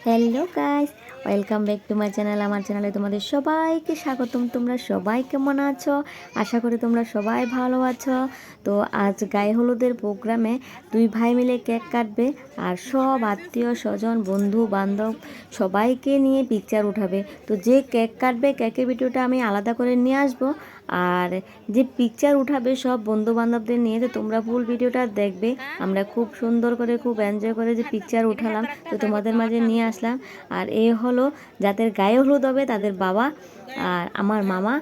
Hello guys, welcome back to my channel. আমার চ্যানেলে তোমাদের সবাইকে স্বাগতম। তোমরা সবাই কেমন আছো? আশা করি তোমরা সবাই ভালো আছো। তো আজ গায়ে হলুদের প্রোগ্রামে দুই ভাই মিলে কেক কাটবে আর সব আত্মীয় স্বজন বন্ধু বান্ধব সবাইকে নিয়ে পিকচার উঠাবে। তো যে কেক কাটবে কেকের ভিডিওটা আমি আলাদা করে নিয়ে আসবো, আর যে পিকচার উঠাবে সব বন্ধু বান্ধবদের নিয়ে, তো তোমরা ফুল ভিডিওটা দেখবে। আমরা খুব সুন্দর করে খুব এনজয় করে যে পিকচার উঠালাম, তো তোমাদের মাঝে নিয়ে আসলাম। আর এই হলো যাদের গায়ে হলুদ হবে তাদের বাবা আর আমার মামা,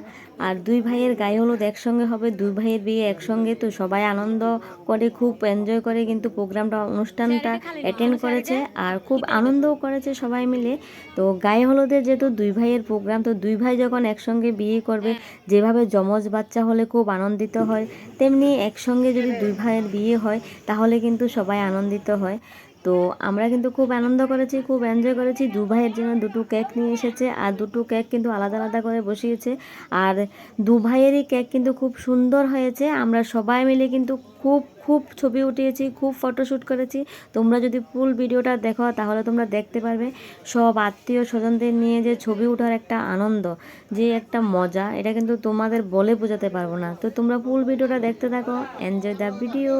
আর দুই ভাইয়ের গায়ে হলুদ একসঙ্গে হবে, দুই ভাইয়ের বিয়ে একসঙ্গে। তো সবাই আনন্দ করে খুব এনজয় করে কিন্তু প্রোগ্রামটা অনুষ্ঠানটা অ্যাটেন্ড করেছে আর খুব আনন্দও করেছে সবাই মিলে। তো গায়ে হলুদের যেহেতু দুই ভাইয়ের প্রোগ্রাম, তো দুই ভাই যখন একসঙ্গে বিয়ে করবে, যেভাবে যমজ বাচ্চা হলে খুব আনন্দিত হয়, তেমনি একসঙ্গে যদি দুই ভাইয়ের বিয়ে হয় তাহলে কিন্তু সবাই আনন্দিত হয়। তো আমরা কিন্তু খুব আনন্দ করেছি, খুব এনজয় করেছি। দু ভাইয়ের জন্য দুটো কেক নিয়ে এসেছে আর দুটো কেক কিন্তু আলাদা আলাদা করে বসিয়েছে। আর দু ভাইয়েরই কেক কিন্তু খুব সুন্দর হয়েছে। আমরা সবাই মিলে কিন্তু খুব খুব ছবি উঠিয়েছি, খুব ফটোশ্যুট করেছি। তোমরা যদি ফুল ভিডিওটা দেখো তাহলে তোমরা দেখতে পারবে সব আত্মীয় স্বজনদের নিয়ে যে ছবি ওঠার একটা আনন্দ, যে একটা মজা, এটা কিন্তু তোমাদের বলে বোঝাতে পারবো না। তো তোমরা ফুল ভিডিওটা দেখতে থাকো, এনজয় দ্য ভিডিও।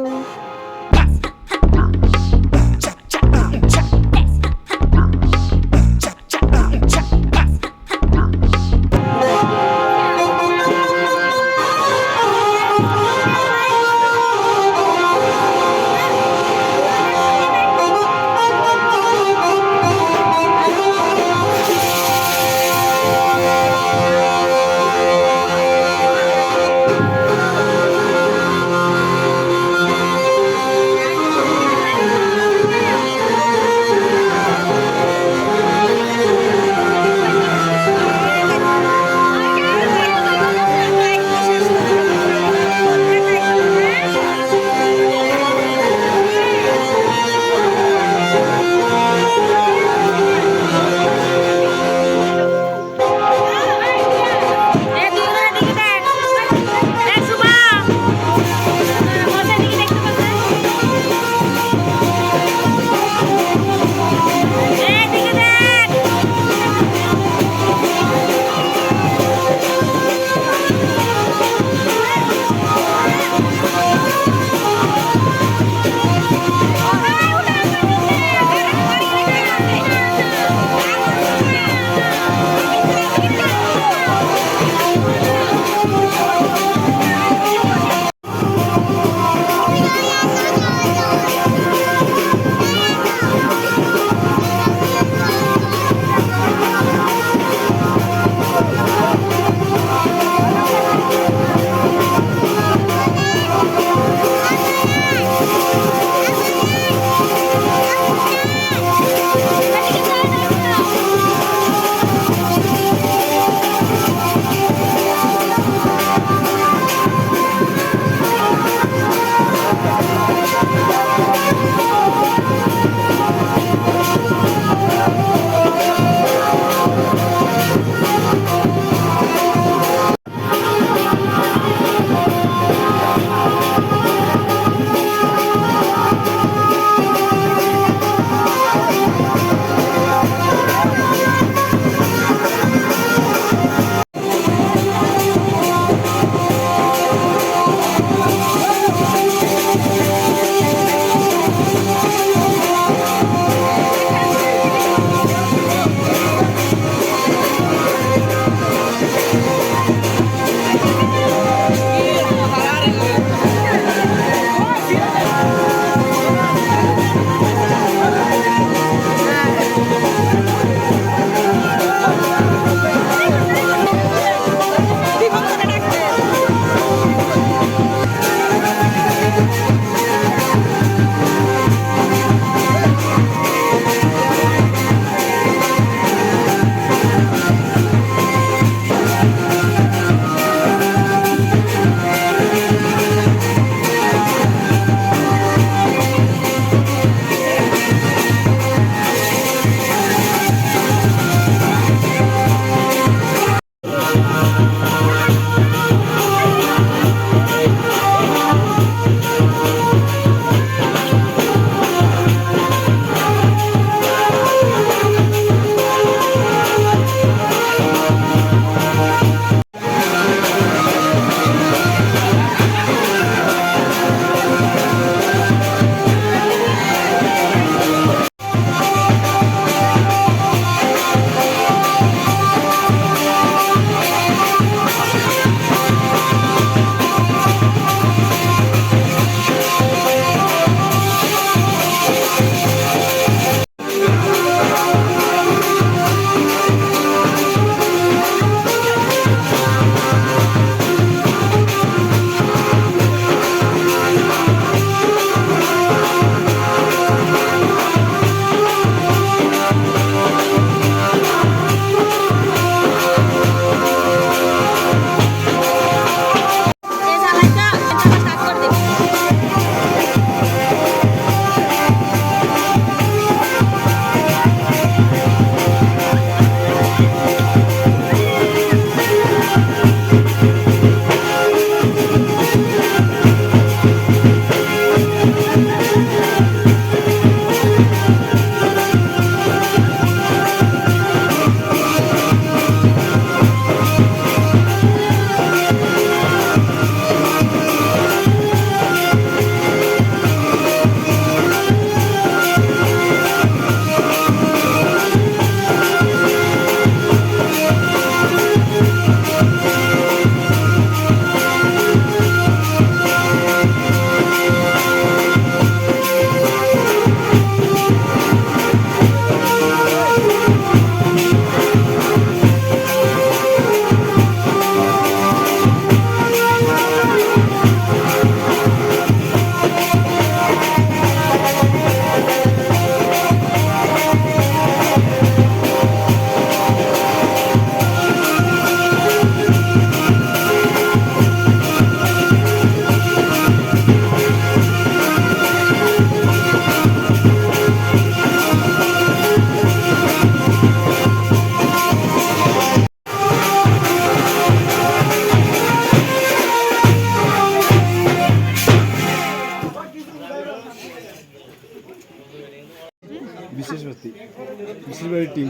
শ্বশুরবাড়ির টিম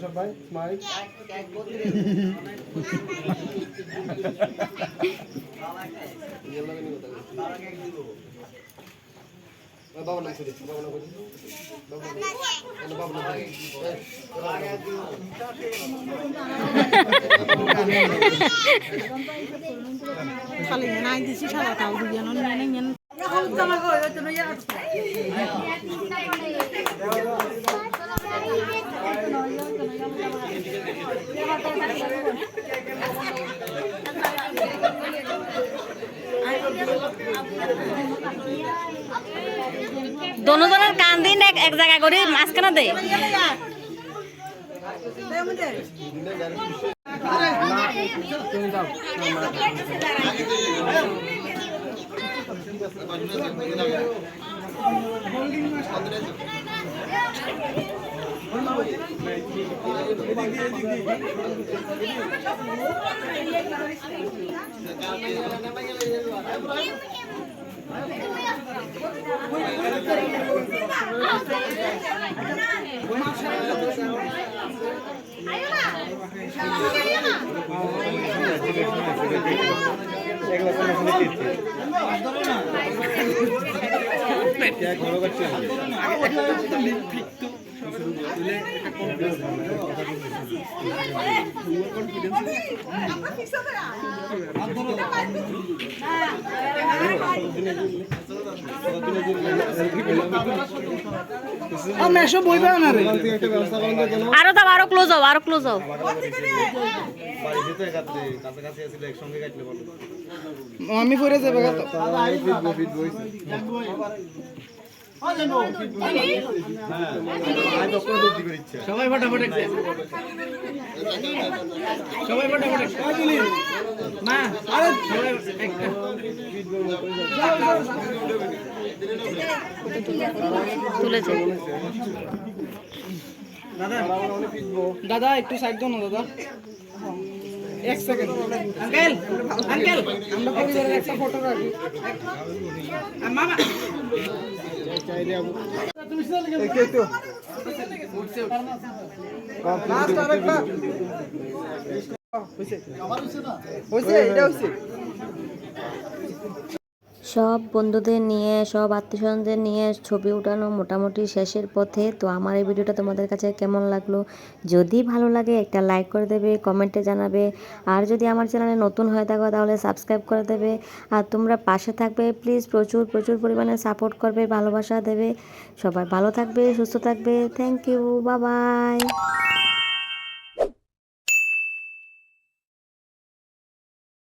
সবাই স্মাইল বাবা না করে বাবা না করে বাবা না খালি নাই দিছি সারা তাও দুজন নেন নেন হল জামা কই তো নয়া दोनों जনের কান দিন এক জায়গা করে মাঝখানে দে আরো দাও আরো ক্লোজ হও আরো ক্লোজ হও আমি পরে যাবে সবাই ফটাফট সবাই ফটাফট মা আরে তুলেছে দাদা দাদা একটু সাইড দাও না দাদা এক সেকেন্ড আঙ্কেল আঙ্কেল আমরা পরিবারের একটা ফটো রাখি মামা চাইলে আবু তুমি চলে গেলে কে তো লাস্ট আরেকবার হইছে আমার হইছে না হইছে এটা হইছে সব বন্ধুদের নিয়ে সব আত্মীয়স্বজনদের নিয়ে ছবি উঠানো মোটামুটি শেষের পথে। তো আমার এই ভিডিওটা তোমাদের কাছে কেমন লাগলো, যদি ভালো লাগে একটা লাইক করে দেবে, কমেন্টে জানাবে। আর যদি আমার চ্যানেলে নতুন হয়ে থাকো তাহলে সাবস্ক্রাইব করে দেবে। আর তোমরা পাশে থাকবে প্লিজ, প্রচুর প্রচুর পরিমাণে সাপোর্ট করবে, ভালোবাসা দেবে। সবাই ভালো থাকবে, সুস্থ থাকবে। Thank you, bye by.